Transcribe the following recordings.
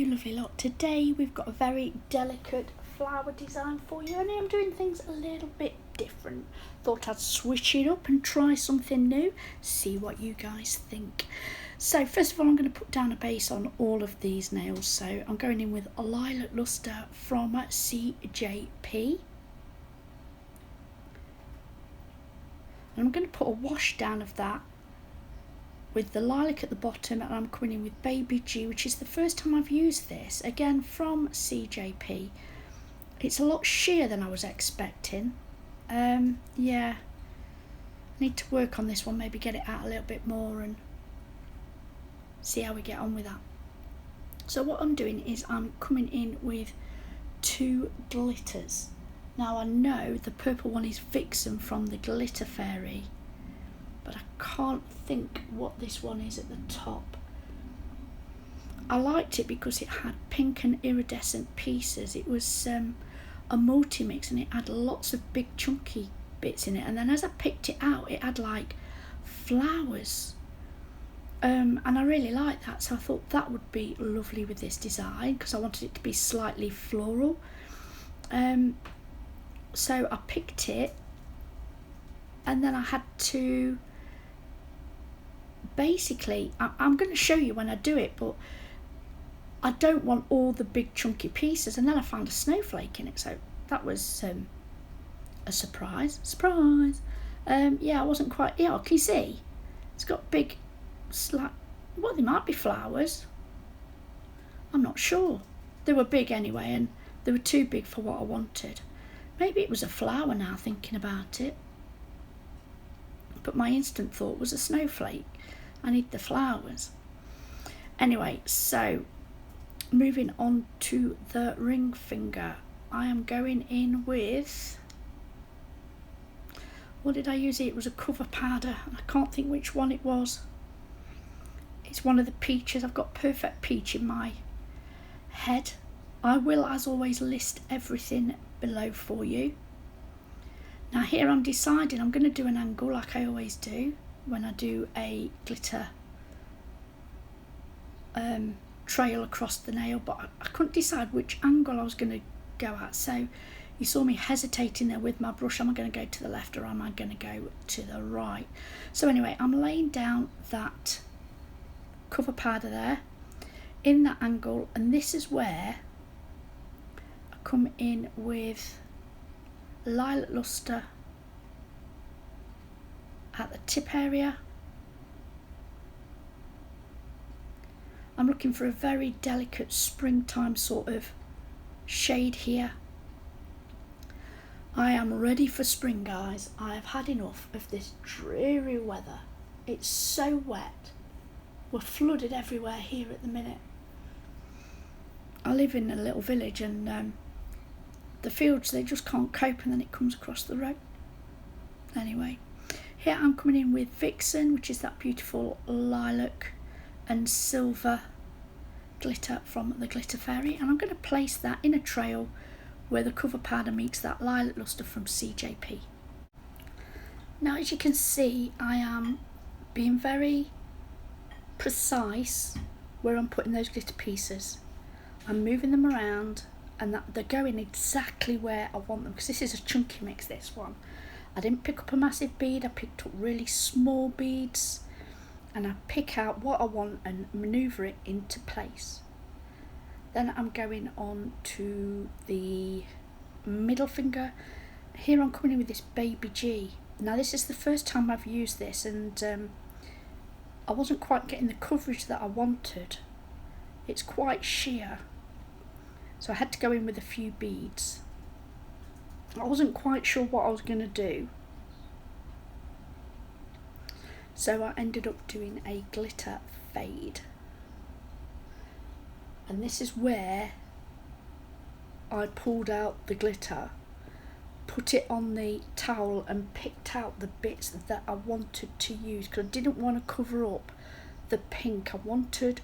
you lovely lot. Today we've got a very delicate flower design for you, and I'm doing things a little bit different. Thought I'd switch it up and try something new, see what you guys think. So first of all, I'm going to put down a base on all of these nails. So I'm going in with a Lilac Luster from CJP. And I'm going to put a wash down of that with the lilac at the bottom, and I'm coming in with Baby G, which is the first time I've used this, again from CJP. It's a lot sheer than I was expecting. Yeah, I need to work on this one, maybe get it out a little bit more and see how we get on with that. So what I'm doing is I'm coming in with two glitters. Now I know the purple one is Vixen from the Glitter Fairy, but I can't think what this one is at the top. I liked it because it had pink and iridescent pieces. It was a multi-mix, and it had lots of big chunky bits in it, and then as I picked it out, it had like flowers, and I really liked that, so I thought that would be lovely with this design because I wanted it to be slightly floral. So I picked it, and then I had to basically, I'm going to show you when I do it, but I don't want all the big chunky pieces. And then I found a snowflake in it, so that was a surprise. Yeah, I wasn't quite, yeah, can you see? It's got big, well, they might be flowers. I'm not sure. They were big anyway, and they were too big for what I wanted. Maybe it was a flower now, thinking about it. But my instant thought was a snowflake. I need the flowers. Anyway, so moving on to the ring finger. I am going in with, what did I use? It was a cover powder. I can't think which one it was. It's one of the peaches. I've got Perfect Peach in my head. I will, as always, list everything below for you. Now here I'm deciding I'm going to do an angle like I always do when I do a glitter trail across the nail, but I couldn't decide which angle I was going to go at, so you saw me hesitating there with my brush. Am I going to go to the left or am I going to go to the right? So anyway, I'm laying down that cover powder there in that angle, and this is where I come in with Lilac Luster at the tip area. I'm looking for a very delicate springtime sort of shade here. I am ready for spring, guys. I have had enough of this dreary weather. It's so wet. We're flooded everywhere here at the minute. I live in a little village, and the fields, they just can't cope, and then it comes across the road. Anyway, here I'm coming in with Vixen, which is that beautiful lilac and silver glitter from the Glitter Fairy, and I'm going to place that in a trail where the cover powder meets that Lilac Luster from CJP. Now, as you can see, I am being very precise where I'm putting those glitter pieces. I'm moving them around, and that they're going exactly where I want them, because this is a chunky mix, this one. I didn't pick up a massive bead, I picked up really small beads, and I pick out what I want and manoeuvre it into place. Then I'm going on to the middle finger. Here I'm coming in with this Baby G. Now this is the first time I've used this, and I wasn't quite getting the coverage that I wanted. It's quite sheer, so I had to go in with a few beads. I wasn't quite sure what I was going to do, so I ended up doing a glitter fade. And this is where I pulled out the glitter, put it on the towel, and picked out the bits that I wanted to use, because I didn't want to cover up the pink. I wanted,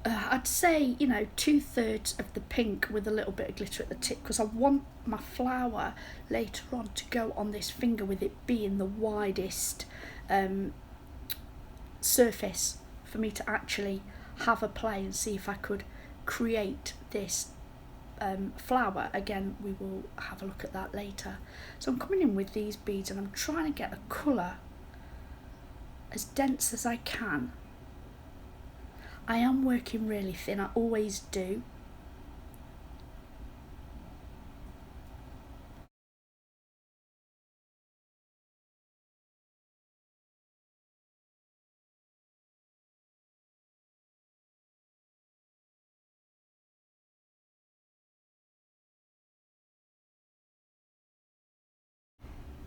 I'd say, you know, 2/3 of the pink with a little bit of glitter at the tip, because I want my flower later on to go on this finger with it being the widest surface for me to actually have a play and see if I could create this flower. Again, we will have a look at that later. So I'm coming in with these beads and I'm trying to get the colour as dense as I can. I am working really thin, I always do.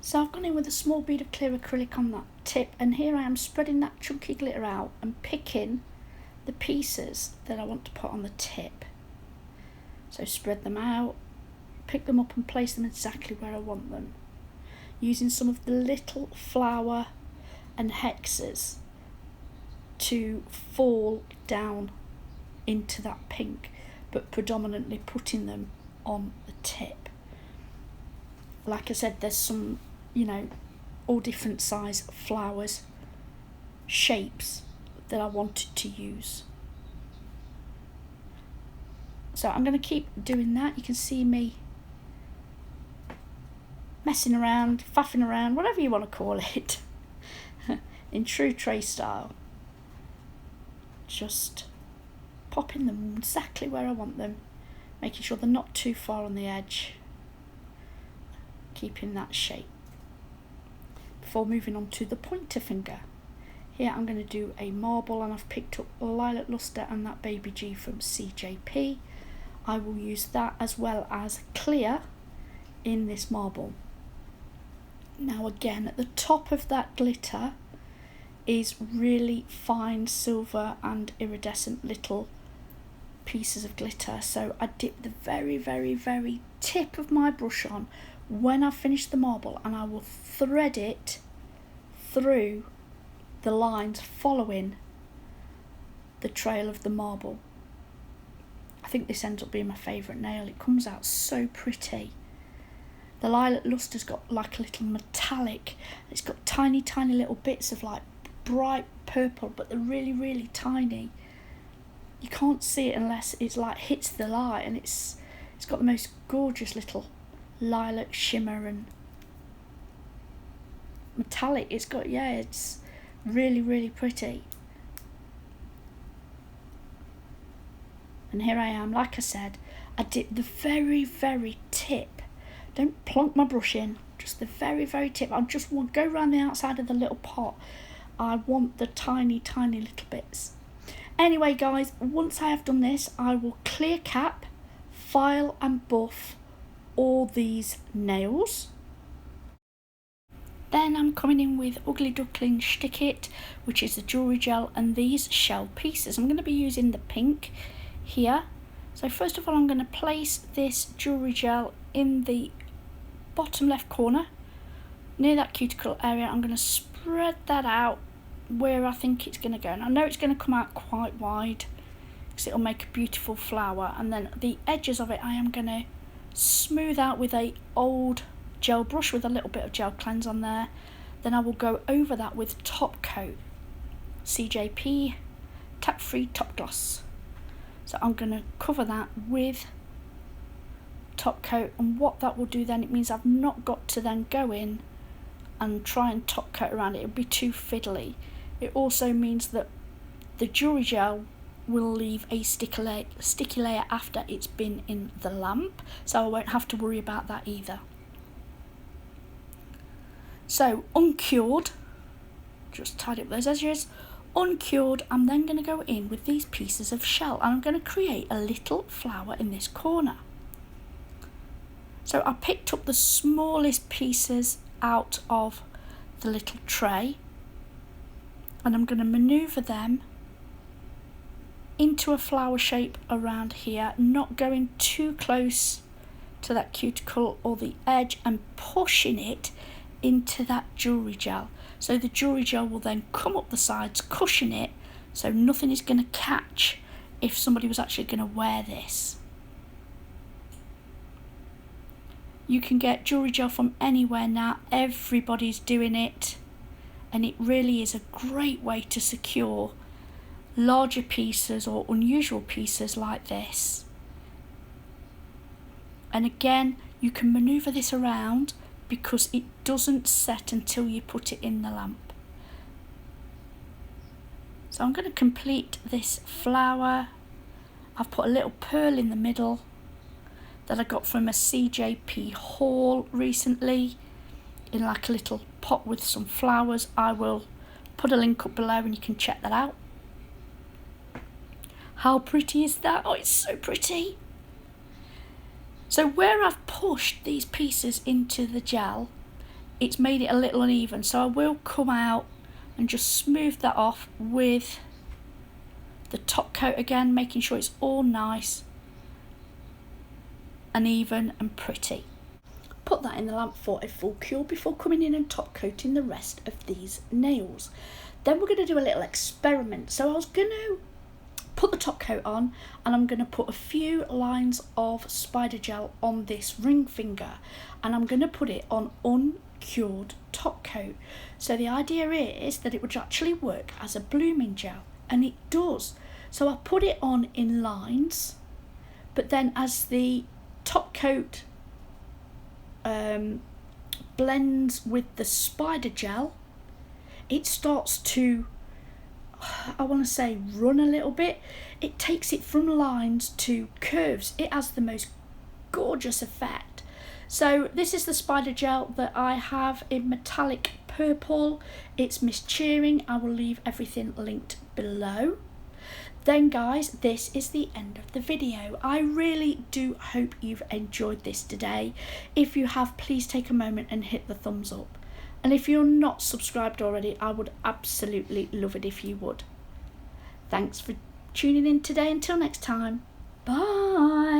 So I've gone in with a small bead of clear acrylic on that tip, and here I am spreading that chunky glitter out and picking the pieces that I want to put on the tip. So spread them out, pick them up and place them exactly where I want them, using some of the little flower and hexes to fall down into that pink, but predominantly putting them on the tip. Like I said, there's some, you know, all different size flowers, shapes that I wanted to use. So I'm going to keep doing that. You can see me messing around, faffing around, whatever you want to call it, in true tray style. Just popping them exactly where I want them, making sure they're not too far on the edge, keeping that shape. Before moving on to the pointer finger, here I'm going to do a marble, and I've picked up Lilac Luster and that Baby G from CJP. I will use that as well as clear in this marble. Now again, at the top of that glitter is really fine silver and iridescent little pieces of glitter. So I dip the very, very, very tip of my brush on when I finish the marble, and I will thread it through the lines following the trail of the marble. I think this ends up being my favourite nail. It comes out so pretty. The Lilac Luster's got like a little metallic, it's got tiny little bits of like bright purple, but they're really, really tiny. You can't see it unless it's like hits the light, and it's got the most gorgeous little lilac shimmer and metallic. It's got, yeah, it's really, really pretty. And here I am, like I said, I dip the very, very tip. Don't plonk my brush in, just the very, very tip. I just want to go around the outside of the little pot. I want the tiny, tiny little bits. Anyway, guys, once I have done this, I will clear cap, file and buff all these nails. Then I'm coming in with Ugly Duckling Stick It, which is the jewellery gel, and these shell pieces. I'm going to be using the pink here. So first of all, I'm going to place this jewellery gel in the bottom left corner near that cuticle area. I'm going to spread that out where I think it's going to go, and I know it's going to come out quite wide because it'll make a beautiful flower. And then the edges of it I am going to smooth out with a old gel brush with a little bit of gel cleanse on there. Then I will go over that with Top Coat CJP Tap Free Top Gloss. So I'm going to cover that with Top Coat, and what that will do then, it means I've not got to then go in and try and top coat around it. It would be too fiddly. It also means that the jewellery gel will leave a sticky layer after it's been in the lamp, so I won't have to worry about that either. So uncured, just tidy up those edges. Uncured, I'm then going to go in with these pieces of shell, and I'm going to create a little flower in this corner. So I picked up the smallest pieces out of the little tray, and I'm going to manoeuvre them into a flower shape around here, not going too close to that cuticle or the edge, and pushing it into that jewellery gel. So the jewellery gel will then come up the sides, cushion it, so nothing is going to catch if somebody was actually going to wear this. You can get jewellery gel from anywhere now, everybody's doing it, and it really is a great way to secure larger pieces or unusual pieces like this. And again, you can manoeuvre this around because it doesn't set until you put it in the lamp. So I'm going to complete this flower. I've put a little pearl in the middle that I got from a CJP haul recently in like a little pot with some flowers. I will put a link up below and you can check that out. How pretty is that? Oh, it's so pretty. So where I've pushed these pieces into the gel, it's made it a little uneven. So I will come out and just smooth that off with the top coat again, making sure it's all nice and even and pretty. Put that in the lamp for a full cure before coming in and top coating the rest of these nails. Then we're going to do a little experiment. So I was going to put the top coat on and I'm going to put a few lines of spider gel on this ring finger and I'm going to put it on uncured top coat. So the idea is that it would actually work as a blooming gel, and it does. So I put it on in lines, but then as the top coat blends with the spider gel, it starts to, I want to say, run a little bit. It takes it from lines to curves. It has the most gorgeous effect. So this is the spider gel that I have in metallic purple. It's Mischeering. I will leave everything linked below. Then guys, this is the end of the video. I really do hope you've enjoyed this today. If you have, please take a moment and hit the thumbs up. And if you're not subscribed already, I would absolutely love it if you would. Thanks for tuning in today. Until next time, bye.